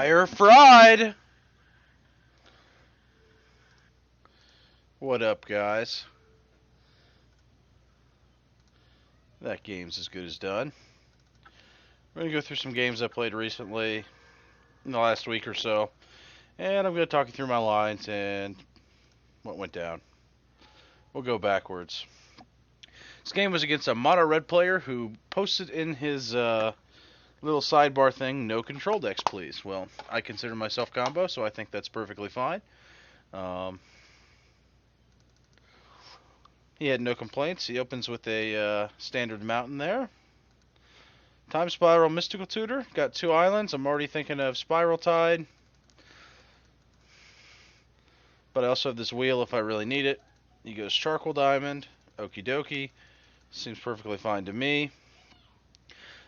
Fire fried! What up, guys? That game's as good as done. We're going to go through some games I played recently in the last week or so. And I'm going to talk you through my lines and what went down. We'll go backwards. This game was against a mono red player who posted in his little sidebar thing, no control decks, please. Well, I consider myself combo, so I think that's perfectly fine. He had no complaints. He opens with a standard mountain there. Time Spiral, Mystical Tutor. Got 2 islands. I'm already thinking of Spiral Tide. But I also have this wheel if I really need it. He goes Charcoal Diamond. Okie dokie. Seems perfectly fine to me.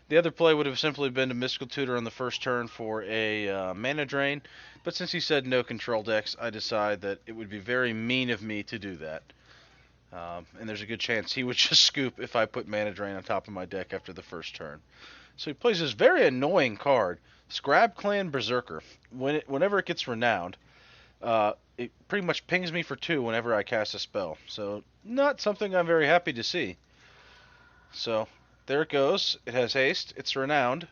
The other play would have simply been to Mystical Tutor on the first turn for a mana drain. But since he said no control decks, I decide that it would be very mean of me to do that. And there's a good chance he would just scoop if I put Mana Drain on top of my deck after the first turn. So he plays this very annoying card, Scrab Clan Berserker. Whenever it gets renowned, it pretty much pings me for 2 whenever I cast a spell. So not something I'm very happy to see. So there it goes. It has haste. It's renowned.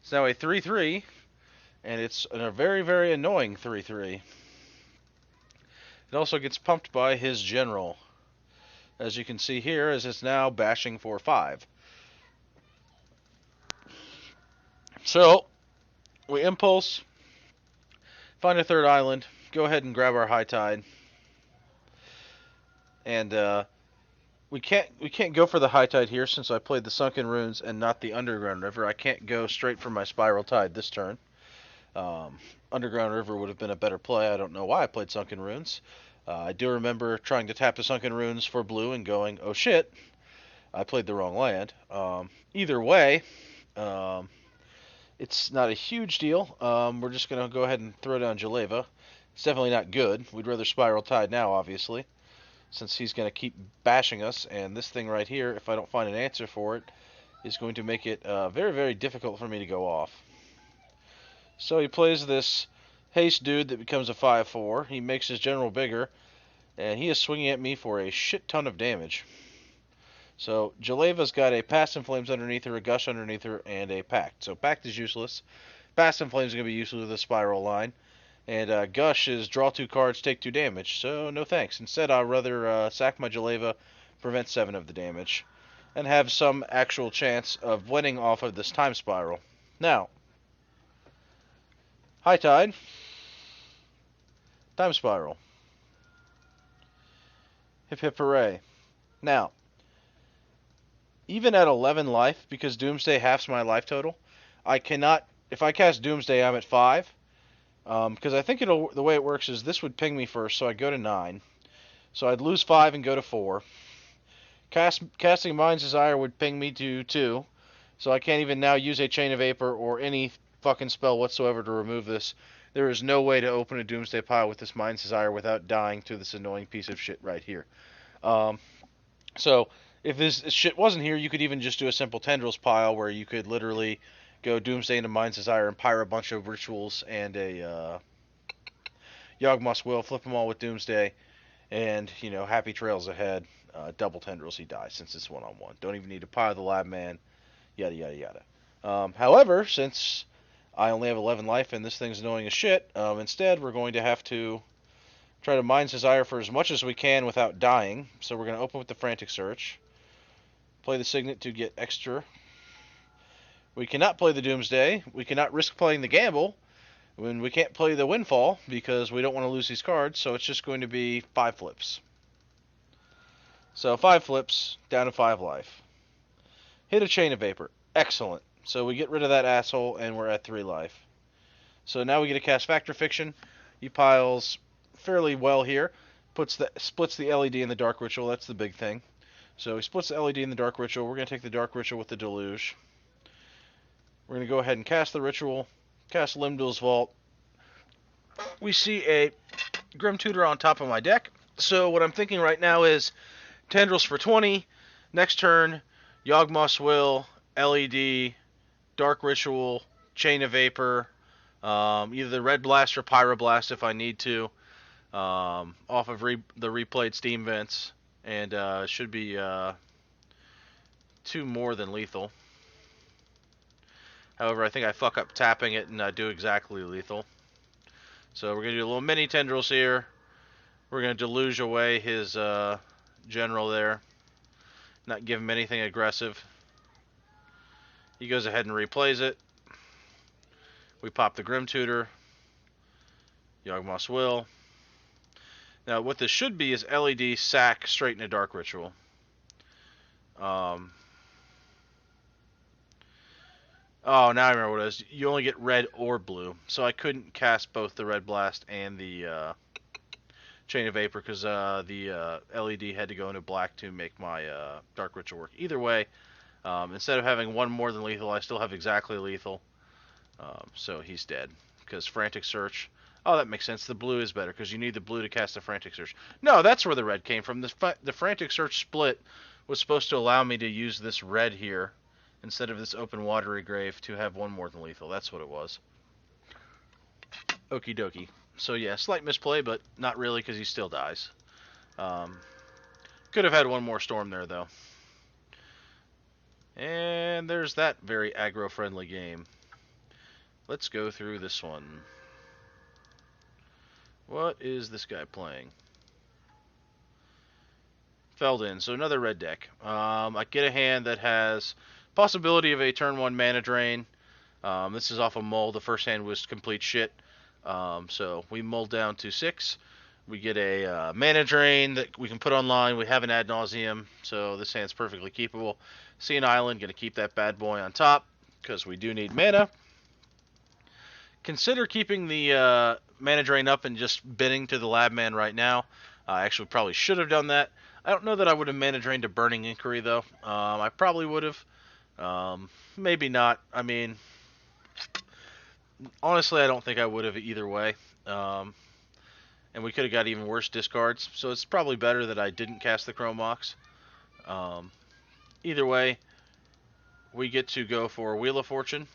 It's now a 3/3, and it's a very, very annoying 3/3. It also gets pumped by his general. As you can see here, as it's now bashing for 5. So, we impulse, find a 3rd island, go ahead and grab our High Tide. And we can't go for the High Tide here since I played the Sunken Runes and not the Underground River. I can't go straight for my Spiral Tide this turn. Underground River would have been a better play. I don't know why I played Sunken Runes. I do remember trying to tap the Sunken Runes for blue and going, oh shit, I played the wrong land. Either way, it's not a huge deal. We're just going to go ahead and throw down Jeleva. It's definitely not good. We'd rather Spiral Tide now, obviously, since he's going to keep bashing us. And this thing right here, if I don't find an answer for it, is going to make it very, very difficult for me to go off. So he plays this haste dude that becomes a 5/4. He makes his general bigger, and he is swinging at me for a shit ton of damage. So Jeleva's got a Past in Flames underneath her, a Gush underneath her, and a Pact. So Pact is useless. Past in Flames is going to be useless with a Spiral line. And Gush is draw 2 cards, take 2 damage. So no thanks. Instead, I'd rather sack my Jeleva, prevent 7 of the damage, and have some actual chance of winning off of this Time Spiral. Now, High Tide, Time Spiral. Hip hip hooray. Now, even at 11 life, because Doomsday halves my life total, I cannot, if I cast Doomsday, I'm at 5. Because I think the way it works is this would ping me first, so I'd go to 9. So I'd lose 5 and go to 4. Casting Mind's Desire would ping me to 2. So I can't even now use a Chain of Vapor or any fucking spell whatsoever to remove this. There is no way to open a Doomsday pile with this Mind's Desire without dying to this annoying piece of shit right here. So if this shit wasn't here, you could even just do a simple Tendrils pile where you could literally go Doomsday into Mind's Desire and pyre a bunch of rituals and a Yawgmoth's Will, flip them all with Doomsday, and, happy trails ahead. Double Tendrils, he dies since it's 1-on-1. Don't even need to pile the Lab Man, yada, yada, yada. However, since I only have 11 life and this thing's annoying as shit, instead we're going to have to try to Mind's Desire for as much as we can without dying. So we're going to open with the Frantic Search, play the Signet to get extra. We cannot play the Doomsday. We cannot risk playing the Gamble when we can't play the Windfall because we don't want to lose these cards. So it's just going to be 5 flips. So 5 flips, down to 5 life. Hit a Chain of Vapor. Excellent. So we get rid of that asshole and we're at 3 life. So now we get to cast Factor Fiction. He piles fairly well here. Splits the LED in the Dark Ritual. That's the big thing. So he splits the LED in the Dark Ritual. We're going to take the Dark Ritual with the Deluge. We're going to go ahead and cast the Ritual, cast Limdul's Vault. We see a Grim Tutor on top of my deck. So what I'm thinking right now is Tendrils for 20. Next turn, Yawgmoth's Will, LED, Dark Ritual, Chain of Vapor, Either the Red Blast or Pyroblast if I need to, off of the replayed Steam vents, and should be 2 more than lethal. However, I think I fuck up tapping it and do exactly lethal. So we're going to do a little mini tendrils here. We're going to deluge away his general there. Not give him anything aggressive. He goes ahead and replays it. We pop the Grim Tutor. Yawgmoth's Will. Now what this should be is LED, Sack, Straight into Dark Ritual. Oh, now I remember what it is. You only get red or blue. So I couldn't cast both the Red Blast and the Chain of Vapor because the LED had to go into black to make my Dark Ritual work. Either way, instead of having one more than lethal, I still have exactly lethal. So he's dead because Frantic Search. Oh, that makes sense. The blue is better because you need the blue to cast the Frantic Search. No, that's where the red came from. The Frantic Search split was supposed to allow me to use this red here instead of this open watery grave to have one more than lethal. That's what it was. Okie dokie. So yeah, slight misplay, but not really because he still dies. Could have had one more storm there though. And there's that very aggro-friendly game. Let's go through this one. What is this guy playing? Feldin, so another red deck. I get a hand that has possibility of a turn 1 mana drain. This is off a mull. The first hand was complete shit. So we mull down to 6. We get a mana drain that we can put online. We have an ad nauseam, so this hand's perfectly keepable. See an island, gonna keep that bad boy on top because we do need mana. Consider keeping the mana drain up and just bidding to the lab man right now. I actually probably should have done that. I don't know that I would have mana drained to Burning Inquiry though. I probably would have. Maybe not. I mean, honestly, I don't think I would have either way. And we could have got even worse discards. So it's probably better that I didn't cast the Chrome Mox. Either way, we get to go for Wheel of Fortune.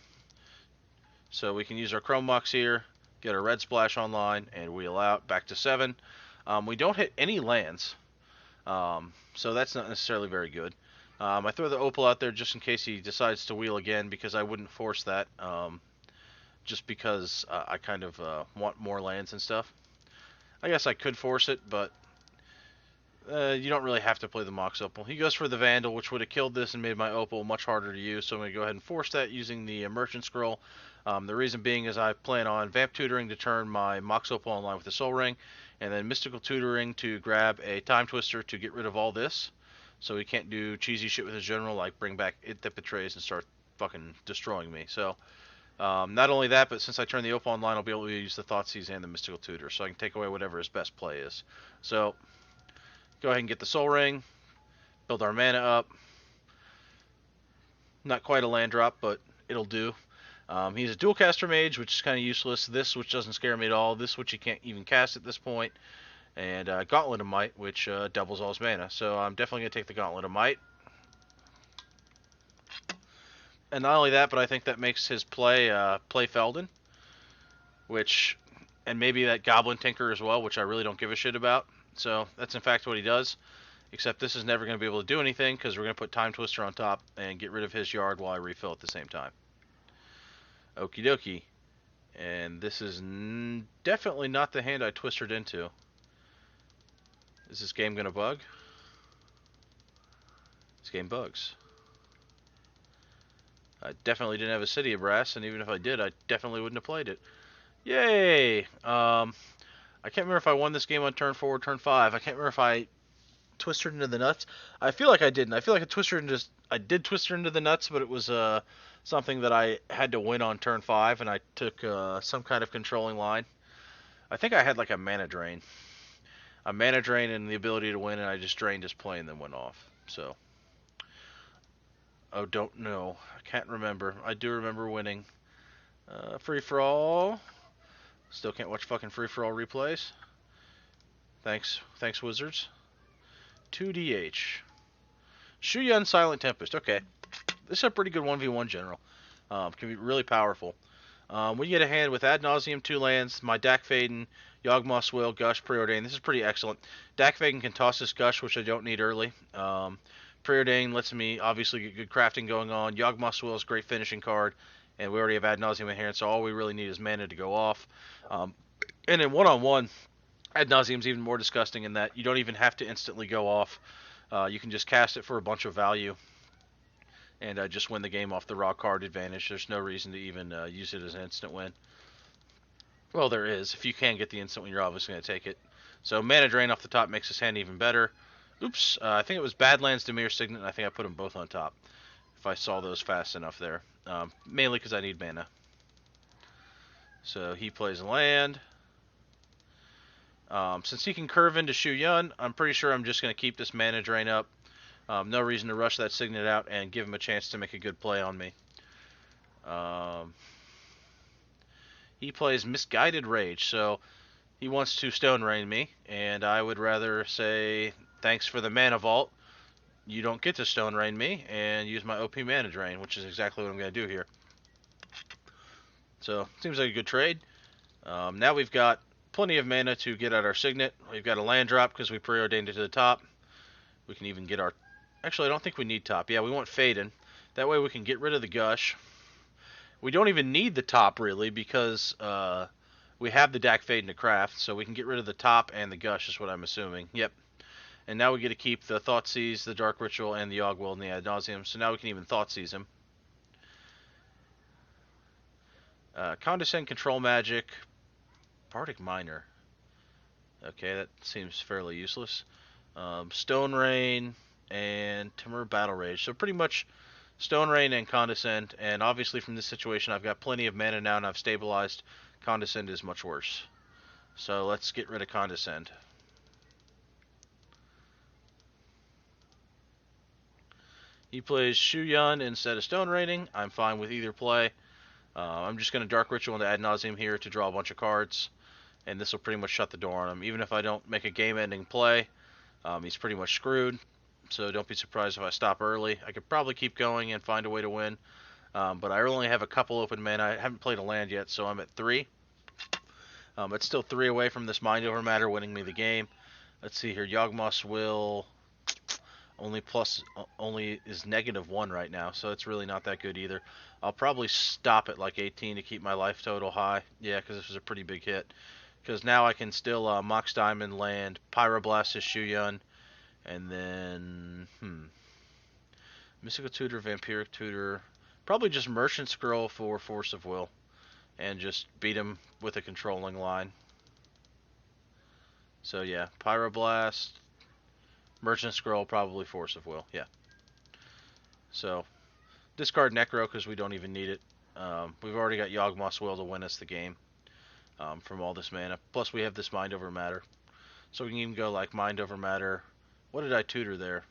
So we can use our Chrome Mox here, get our Red Splash online, and wheel out back to 7. We don't hit any lands, so that's not necessarily very good. I throw the Opal out there just in case he decides to wheel again, because I wouldn't force that, just because I kind of want more lands and stuff. I guess I could force it, but you don't really have to play the Mox Opal. He goes for the Vandal, which would have killed this and made my Opal much harder to use, so I'm going to go ahead and force that using the Merchant Scroll. The reason being is I plan on Vamp Tutoring to turn my Mox Opal online with the Soul Ring, and then Mystical Tutoring to grab a Time Twister to get rid of all this, so he can't do cheesy shit with his general, like bring back It That Betrays and start fucking destroying me. So, not only that, but since I turn the Opal online, I'll be able to use the Thoughtseize and the Mystical Tutor, so I can take away whatever his best play is. So, go ahead and get the Soul Ring, build our mana up. Not quite a land drop, but it'll do. He's a dual caster mage, which is kind of useless. This, which doesn't scare me at all. This, which he can't even cast at this point. And Gauntlet of Might, which doubles all his mana. So I'm definitely going to take the Gauntlet of Might. And not only that, but I think that makes his play Feldin. Which, and maybe that Goblin Tinker as well, which I really don't give a shit about. So that's in fact what he does. Except this is never going to be able to do anything, because we're going to put Time Twister on top and get rid of his yard while I refill at the same time. Okie dokie. And this is definitely not the hand I twistered into. Is this game gonna bug? This game bugs. I definitely didn't have a City of Brass, and even if I did, I definitely wouldn't have played it. Yay! I can't remember if I won this game on turn 4 or turn 5. I can't remember if I twisted into the nuts. I feel like I didn't. I feel like I did twister into the nuts, but it was something that I had to win on turn 5, and I took some kind of controlling line. I think I had like a mana drain. A mana drain and the ability to win, and I just drained his play and then went off. So, oh, don't know. I can't remember. I do remember winning. Free for all. Still can't watch fucking free for all replays. Thanks, Wizards. 2DH. Shuyan Silent Tempest. Okay. This is a pretty good 1v1 general. Can be really powerful. We get a hand with Ad Nauseam, 2 lands, my Dak Faden, Yawgmoth's Will, Gush, Preordain. This is pretty excellent. Dak Faden can toss this Gush, which I don't need early. Preordain lets me obviously get good crafting going on. Yawgmoth's Will is a great finishing card, and we already have Ad Nauseam in hand, so all we really need is mana to go off. And in one-on-one, Ad Nauseam's even more disgusting in that you don't even have to instantly go off. You can just cast it for a bunch of value and just win the game off the raw card advantage. There's no reason to even use it as an instant win. Well, there is. If you can get the instant win, you're obviously going to take it. So mana drain off the top makes this hand even better. Oops, I think it was Badlands, Dimir Signet, and I think I put them both on top. If I saw those fast enough there. Mainly because I need mana. So he plays a land. Since he can curve into Shu Yun, I'm pretty sure I'm just going to keep this mana drain up. No reason to rush that Signet out and give him a chance to make a good play on me. He plays Misguided Rage, so he wants to Stone Rain me, and I would rather say, thanks for the Mana Vault. You don't get to Stone Rain me, and use my OP Mana Drain, which is exactly what I'm going to do here. So, seems like a good trade. Now we've got plenty of mana to get out our Signet. We've got a land drop because we preordained it to the top. We can even get our... Actually, I don't think we need top. Yeah, we want Faden. That way we can get rid of the Gush. We don't even need the top, really, because we have the Dak Faden to craft, so we can get rid of the top and the Gush, is what I'm assuming. Yep. And now we get to keep the Thoughtseize, the Dark Ritual, and the Yawgwill and the Ad Nauseam, so now we can even Thoughtseize him. Condescend, Control Magic, Bardic Miner. Okay, that seems fairly useless. Stone Rain, and Timur Battle Rage. So pretty much Stone Rain and Condescend, and obviously from this situation I've got plenty of mana now and I've stabilized. Condescend is much worse. So let's get rid of Condescend. He plays Shu Yun instead of Stone Raining. I'm fine with either play. I'm just going to Dark Ritual into Ad Nauseam here to draw a bunch of cards, and this will pretty much shut the door on him. Even if I don't make a game-ending play, he's pretty much screwed. So don't be surprised if I stop early. I could probably keep going and find a way to win. But I only have a couple open mana. I haven't played a land yet, so I'm at 3. It's still 3 away from this Mind Over Matter winning me the game. Let's see here. Yawgmoth's Will only is -1 right now, so it's really not that good either. I'll probably stop at like 18 to keep my life total high. Yeah, because this was a pretty big hit. Because now I can still Mox Diamond land, Pyroblast his Shu Yun, and then, Mystical Tutor, Vampiric Tutor. Probably just Merchant Scroll for Force of Will. And just beat him with a controlling line. So yeah, Pyroblast, Merchant Scroll, probably Force of Will. Yeah. So, discard Necro because we don't even need it. We've already got Yawgmoth's Will to win us the game from all this mana. Plus we have this Mind Over Matter. So we can even go like Mind Over Matter. What did I tutor there?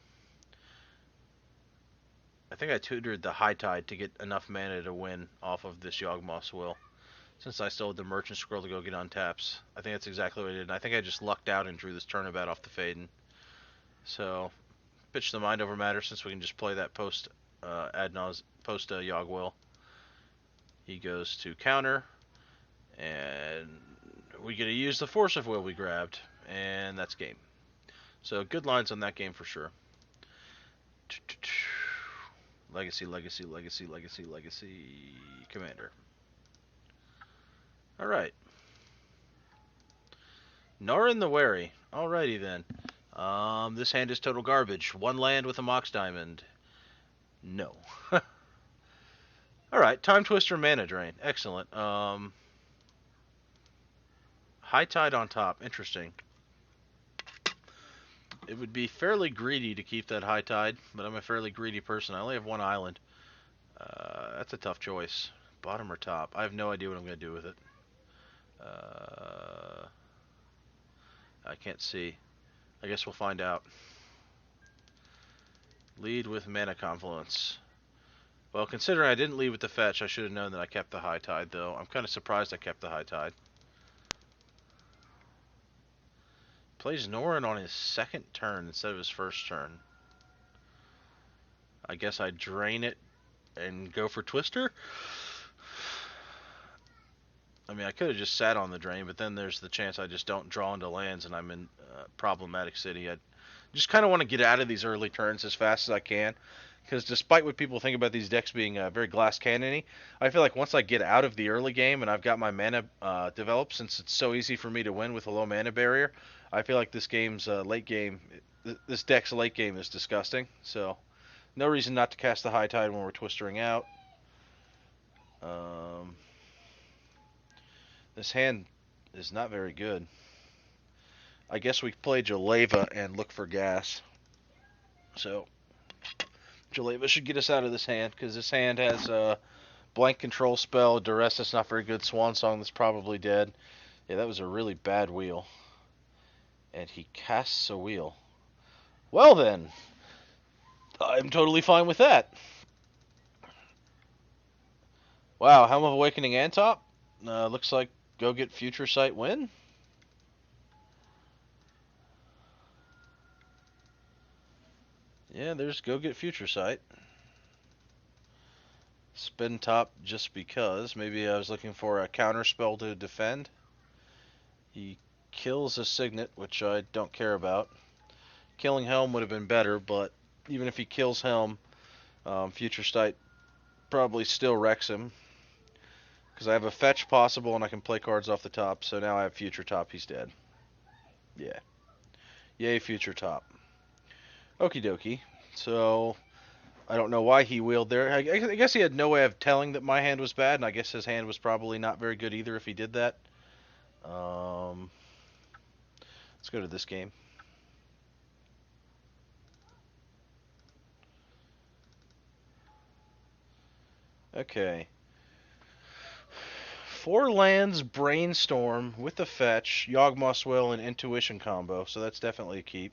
I think I tutored the High Tide to get enough mana to win off of this Yawgmoth's Will. Since I still had the Merchant Scroll to go get on taps. I think that's exactly what I did. And I think I just lucked out and drew this Turnabout off the Faden. So, pitch the Mind Over Matter since we can just play that post Yawgwill. He goes to counter. And we get to use the Force of Will we grabbed. And that's game. So, good lines on that game for sure. Legacy, Legacy, Legacy, Legacy, Legacy, Commander. Alright. Norin the Wary. Alrighty then. This hand is total garbage. 1 land with a Mox Diamond. No. Alright, Time Twister Mana Drain. Excellent. High Tide on top. Interesting. It would be fairly greedy to keep that High Tide, but I'm a fairly greedy person. I only have 1 island. That's a tough choice. Bottom or top? I have no idea what I'm going to do with it. I can't see. I guess we'll find out. Lead with Mana Confluence. Well, considering I didn't lead with the fetch, I should have known that I kept the High Tide, though. I'm kind of surprised I kept the High Tide. Plays Norin on his 2nd turn instead of his 1st turn. I guess I drain it and go for Twister. I mean, I could have just sat on the drain, but then there's the chance I just don't draw into lands and I'm in problematic city. I just kind of want to get out of these early turns as fast as I can, because despite what people think about these decks being very glass cannony, I feel like once I get out of the early game and I've got my mana developed, since it's so easy for me to win with a low mana barrier, I feel like this game's late game, this deck's late game is disgusting. So no reason not to cast the High Tide when we're twistering out. Um, this hand is not very good. I guess we play Jeleva and look for gas. So Jeleva should get us out of this hand, because this hand has a blank control spell, duress that's not very good, swan song that's probably dead. Yeah, that was a really bad wheel. And he casts a wheel. Well then, I'm totally fine with that. Wow, Helm of Awakening Antop. Looks like go get Future Sight win. Yeah, there's go get Future Sight. Spin top just because. Maybe I was looking for a counter spell to defend. He kills a Signet, which I don't care about. Killing Helm would have been better, but even if he kills Helm, Future Sight probably still wrecks him. Because I have a fetch possible and I can play cards off the top, so now I have Future Top, he's dead. Yeah. Yay, Future Top. Okie dokie. So, I don't know why he wheeled there. I guess he had no way of telling that my hand was bad, and I guess his hand was probably not very good either if he did that. Let's go to this game. Okay. 4 lands, Brainstorm with the fetch, Yawgmoth's Will, and Intuition combo, so that's definitely a keep.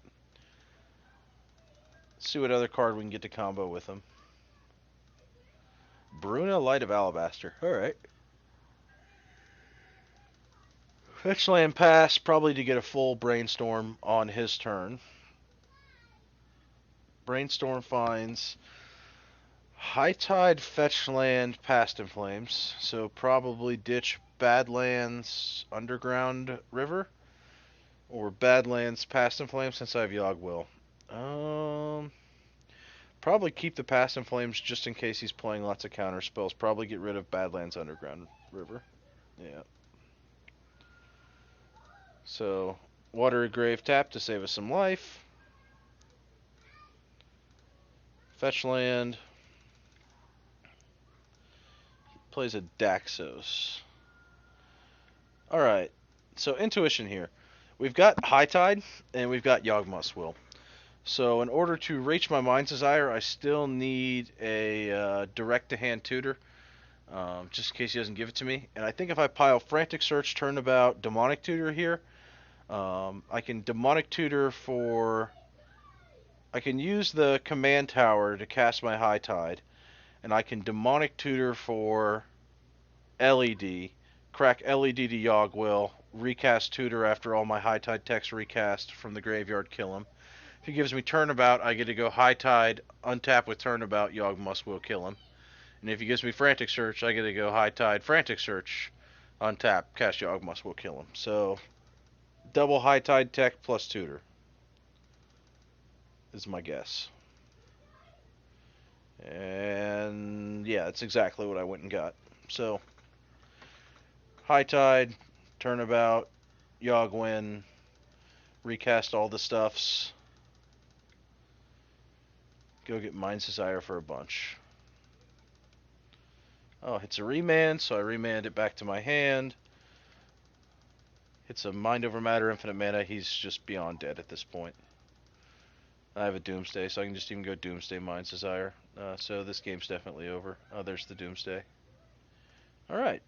Let's see what other card we can get to combo with him. Bruna, Light of Alabaster. Alright. Fetch land pass, probably to get a full Brainstorm on his turn. Brainstorm finds High Tide, Fetch land, Past in Flames. So probably ditch Badlands, Underground River. Or Badlands, Past in Flames since I have Yogg Will. Probably keep the Past in Flames just in case he's playing lots of counter spells. Probably get rid of Badlands, Underground River. Yeah. So, Watery Grave tap to save us some life. Fetch land. Plays a Daxos. Alright, so Intuition here. We've got High Tide, and we've got Yawgmoth's Will. So in order to reach my Mind's Desire, I still need a direct-to-hand tutor, just in case he doesn't give it to me. And I think if I pile Frantic Search, Turnabout, Demonic Tutor here, I can Demonic Tutor for... I can use the Command Tower to cast my High Tide, and I can Demonic Tutor for LED, crack LED to Yogg Will, recast Tutor after all my High Tide text recast from the graveyard, kill him. If he gives me Turnabout, I get to go High Tide, untap with Turnabout, Yawgmoth's Will, kill him. And if he gives me Frantic Search, I get to go High Tide, Frantic Search, untap, cast Yawgmoth's Will, kill him. So, double High Tide tech plus Tutor is my guess. And yeah, that's exactly what I went and got. So, High Tide, Turnabout, Yogg win, recast all the stuffs. Go get Mind's Desire for a bunch. Oh, hits a remand, so I remand it back to my hand. Hits a Mind Over Matter, infinite mana. He's just beyond dead at this point. I have a Doomsday, so I can just even go Doomsday Mind's Desire. So this game's definitely over. Oh, there's the Doomsday. Alright.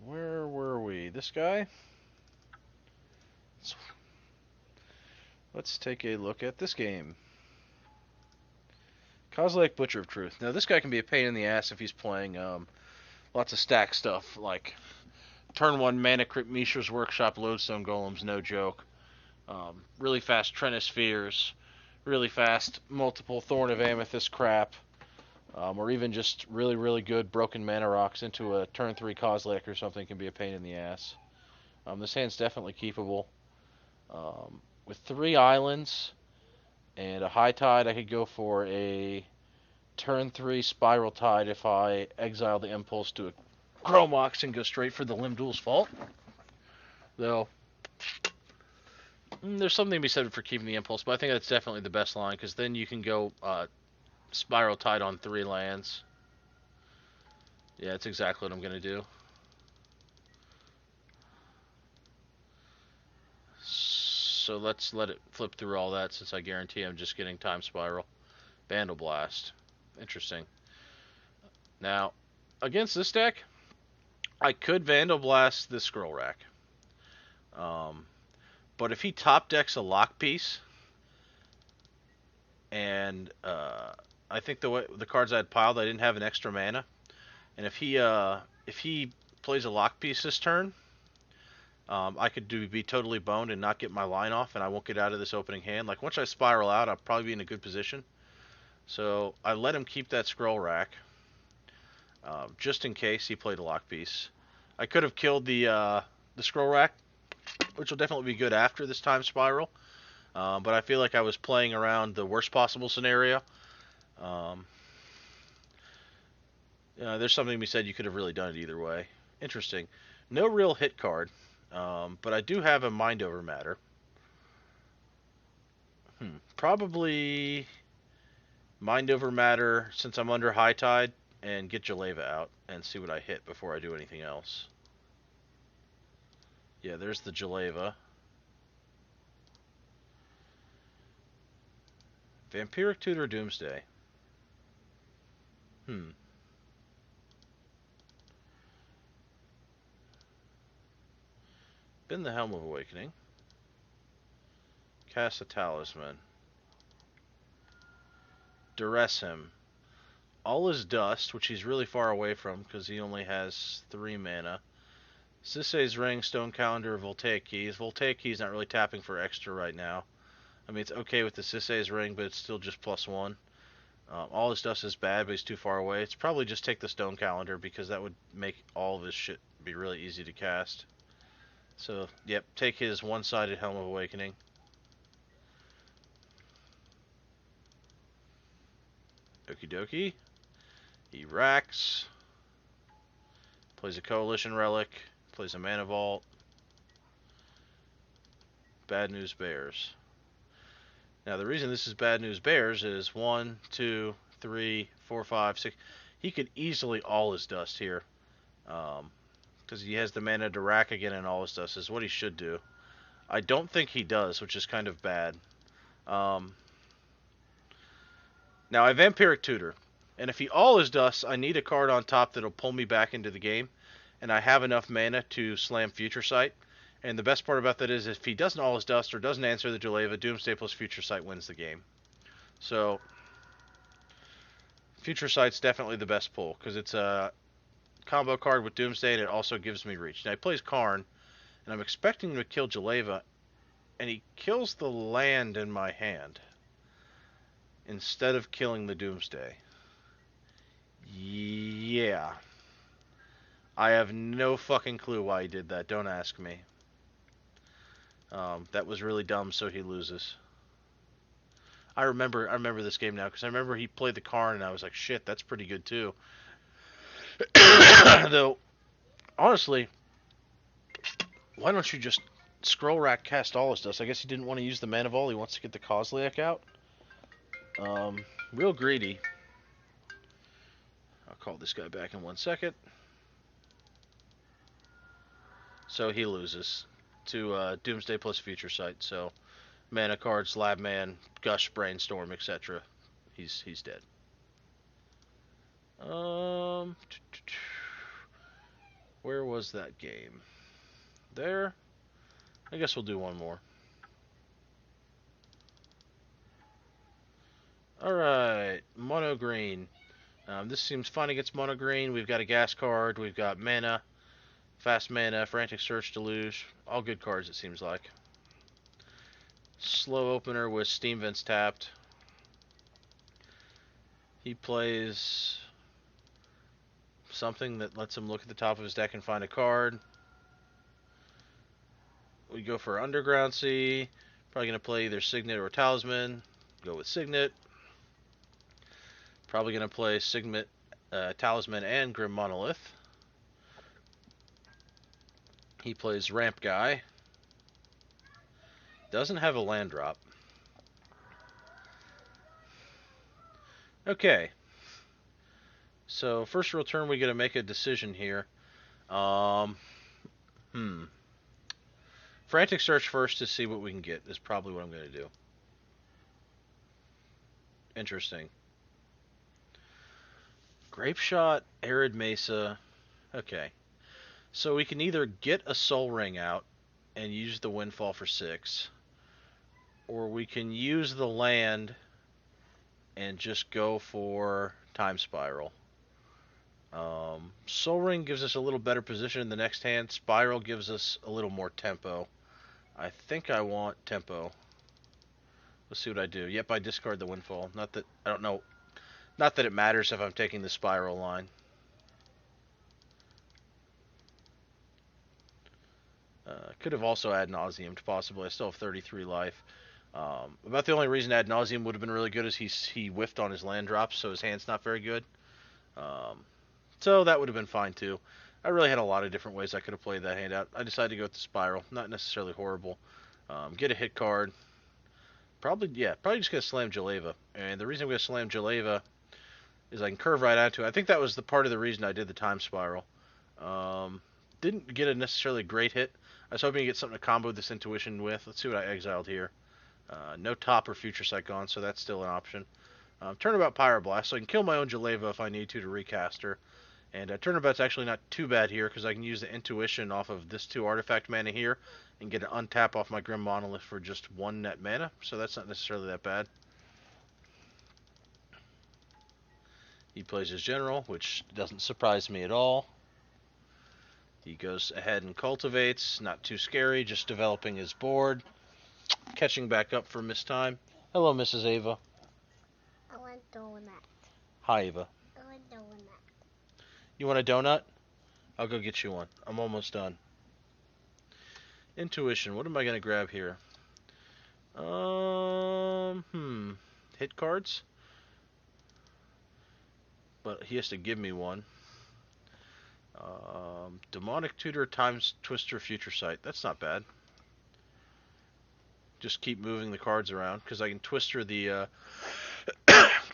Where were we? This guy? Let's take a look at this game. Kozilek, Butcher of Truth. Now, this guy can be a pain in the ass if he's playing lots of stack stuff, like turn 1 Mana Crypt, Mishra's Workshop, Lodestone Golems, no joke. Really fast Trinispheres, really fast multiple Thorn of Amethyst crap, or even just really, really good broken mana rocks into a turn 3 Kozilek or something can be a pain in the ass. This hand's definitely keepable. With 3 islands and a High Tide, I could go for a turn 3 Spiral Tide if I exile the Impulse to a Chromox and go straight for the Limdul's Fault. Though, there's something to be said for keeping the Impulse, but I think that's definitely the best line, because then you can go Spiral Tide on 3 lands. Yeah, that's exactly what I'm going to do. So let's let it flip through all that, since I guarantee I'm just getting Time Spiral. Vandal Blast. Interesting. Now, against this deck, I could Vandal Blast this Scroll Rack. But if he top decks a lock piece, and I think the cards I had piled, I didn't have an extra mana, and if he plays a lock piece this turn, I could be totally boned and not get my line off, and I won't get out of this opening hand. Like, once I spiral out, I'll probably be in a good position. So I let him keep that Scroll Rack, just in case he played a lock piece. I could have killed the Scroll Rack, which will definitely be good after this Time Spiral. But I feel like I was playing around the worst possible scenario. There's something to be said, you could have really done it either way. Interesting. No real hit card, but I do have a Mind Over Matter. Probably Mind Over Matter since I'm under High Tide, and get Jeleva out and see what I hit before I do anything else. Yeah, there's the Jeleva. Vampiric Tutor Doomsday. Been the Helm of Awakening. Cast a Talisman. Duress him. All is Dust, which he's really far away from because he only has 3 mana. Sisei's Ring, Stone Calendar, Voltaic Keys. Voltaic Keys not really tapping for extra right now. I mean, it's okay with the Sisei's Ring, but it's still just +1. All his Dust is bad, but he's too far away. It's probably just take the Stone Calendar, because that would make all of his shit be really easy to cast. So, yep, take his one-sided Helm of Awakening. Okie dokie. He racks. Plays a Coalition Relic. Plays a Mana Vault. Bad News Bears. Now, the reason this is Bad News Bears is 1, 2, 3, 4, 5, 6. He could easily All His Dust here. Because he has the mana to rack again, and All His Dust is what he should do. I don't think he does, which is kind of bad. Now, I Vampiric Tutor. And if he All His Dust, I need a card on top that'll pull me back into the game. And I have enough mana to slam Future Sight. And the best part about that is if he doesn't All His Dust or doesn't answer the Jeleva, Doomsday plus Future Sight wins the game. So, Future Sight's definitely the best pull, because it's a combo card with Doomsday, and it also gives me reach. Now, he plays Karn, and I'm expecting him to kill Jeleva, and he kills the land in my hand instead of killing the Doomsday. Yeah. I have no fucking clue why he did that. Don't ask me. That was really dumb, so he loses. I remember this game now, because I remember he played the Karn, and I was like, shit, that's pretty good too. Though, honestly, why don't you just Scroll Rack cast All His Dust? I guess he didn't want to use the Mana Vault. He wants to get the Kozilek out. Real greedy. I'll call this guy back in 1 second. So he loses to Doomsday plus Future Sight. So mana cards, Lab Man, Gush, Brainstorm, etc. He's dead. Where was that game? There. I guess we'll do one more. Alright, Mono Green. This seems fine against Mono Green. We've got a gas card, we've got mana, Fast Mana, Frantic Search, Deluge. All good cards, it seems like. Slow opener with Steam Vents tapped. He plays something that lets him look at the top of his deck and find a card. We go for Underground Sea. Probably going to play either Signet or Talisman. Go with Signet. Probably going to play Signet, Talisman, and Grim Monolith. He plays Ramp Guy. Doesn't have a land drop. Okay. So, first real turn, we got to make a decision here. Frantic Search first to see what we can get is probably what I'm going to do. Interesting. Grape Shot, Arid Mesa. Okay. So we can either get a Soul Ring out and use the Windfall for 6, or we can use the land and just go for Time Spiral. Soul Ring gives us a little better position in the next hand. Spiral gives us a little more tempo. I think I want tempo. Let's see what I do. Yep, I discard the Windfall. Not that I don't know. Not that it matters if I'm taking the Spiral line. Could have also ad nauseam possibly. I still have 33 life. About the only reason ad nauseam would have been really good is he whiffed on his land drops, so his hand's not very good. So that would have been fine too. I really had a lot of different ways I could have played that hand out. I decided to go with the Spiral. Not necessarily horrible. Get a hit card. Probably just going to slam Jeleva. And the reason I'm going to slam Jeleva is I can curve right onto it. I think that was the part of the reason I did the Time Spiral. Didn't get a necessarily great hit. I was hoping to get something to combo this Intuition with. Let's see what I exiled here. No top or Future Sight gone, so that's still an option. Turnabout Pyroblast, so I can kill my own Jeleva if I need to recast her. And Turnabout's actually not too bad here, because I can use the Intuition off of this 2 artifact mana here, and get an untap off my Grim Monolith for just 1 net mana, so that's not necessarily that bad. He plays his General, which doesn't surprise me at all. He goes ahead and cultivates, not too scary, just developing his board. Catching back up for missed time. Hello, Mrs. Ava. I want donut. Hi, Ava. I want donut. You want a donut? I'll go get you one. I'm almost done. Intuition. What am I going to grab here? Hit cards? But he has to give me one. Demonic Tutor times Twister Future Sight. That's not bad. Just keep moving the cards around, because I can Twister the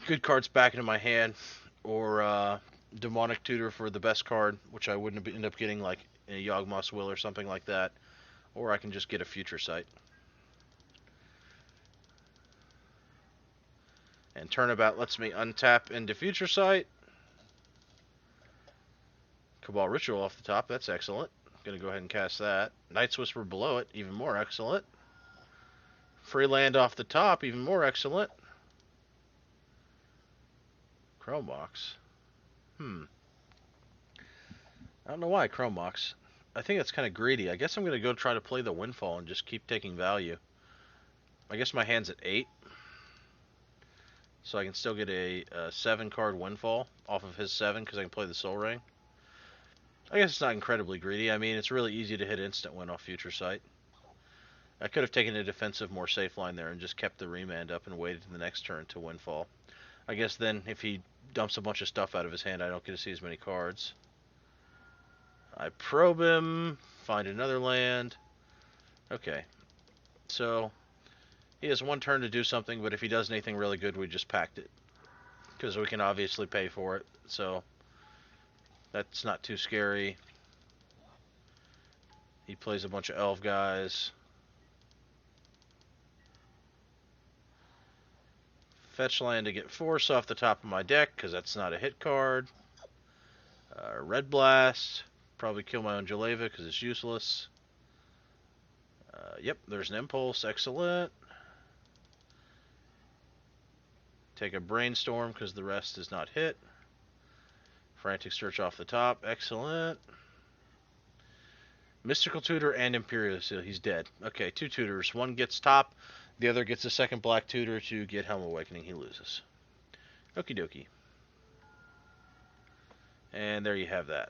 good cards back into my hand, or Demonic Tutor for the best card, which I wouldn't end up getting, like a Yawgmoth's Will or something like that, or I can just get a Future Sight. And Turnabout lets me untap into Future Sight. Cabal Ritual off the top, that's excellent. Gonna go ahead and cast that. Night's Whisper below it, even more excellent. Free land off the top, even more excellent. Chrome Box. I don't know why Chrome Box. I think that's kind of greedy. I guess I'm going to go try to play the Windfall and just keep taking value. I guess my hand's at 8. So I can still get a 7-card Windfall off of his 7 because I can play the Soul Ring. I guess it's not incredibly greedy. I mean, it's really easy to hit instant win off Future Sight. I could have taken a defensive, more safe line there and just kept the remand up and waited to the next turn to Windfall. I guess then if he dumps a bunch of stuff out of his hand, I don't get to see as many cards. I probe him, find another land. Okay. So he has 1 turn to do something, but if he does anything really good, we just packed it. Because we can obviously pay for it. So that's not too scary. He plays a bunch of elf guys. Fetch land to get Force off the top of my deck, because that's not a hit card. Red Blast. Probably kill my own Jeleva, because it's useless. Yep, there's an Impulse. Excellent. Take a Brainstorm, because the rest is not hit. Frantic Search off the top. Excellent. Mystical Tutor and Imperial Seal. He's dead. Okay, 2 tutors. One gets top. The other gets a second black tutor to get Helm Awakening. He loses. Okie dokie. And there you have that.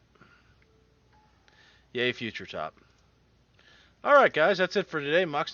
Yay, future top. Alright, guys. That's it for today. Moxnick